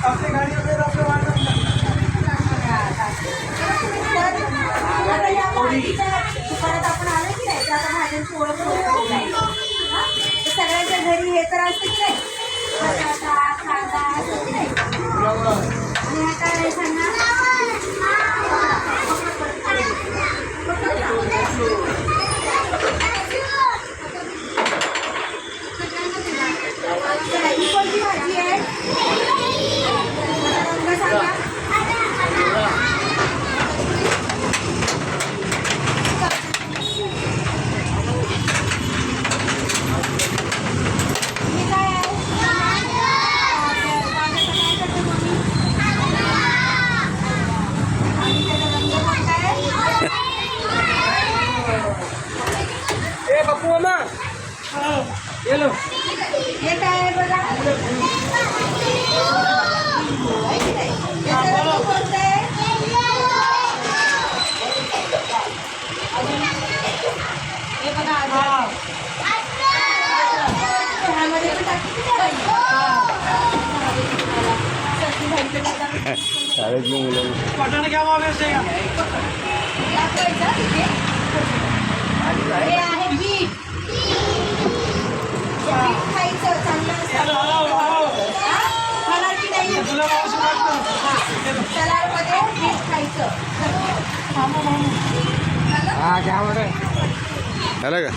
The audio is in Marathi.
आपली गाडी वगैरे आपलं वाटत आता या भाजीच्या दुकानात आपण आलो की नाही, तर आता भाज्यांची ओळख होत नाही. तर सगळ्यांच्या घरी हे तर असतं की नाही, बटाटा कांदा असतं की नाही. आणि आता हे सांगा ही कोणती भाजी आहे? रंग सांगा. हे काय आहे? कांद्याचं काय करते मम्मी? आणि त्याचा रंग कोणता आहे? ए बापू मामा येलो हे काय आहे बघा? आहे की नाही? याचा रंग कोणता आहे? हे बघा अजून. चहामध्ये पण टाकते की नाही बाई? शाळेतली मुलं वाटाणे घ्या मागे असे का दाखवायचं तिथे. हे आहे बीट. हे बीट खायचं चांगलं असतं. हा? खाणार की नाही? तुला मावशी वाटतं सलाडमध्ये बीट खायचं. झालं का?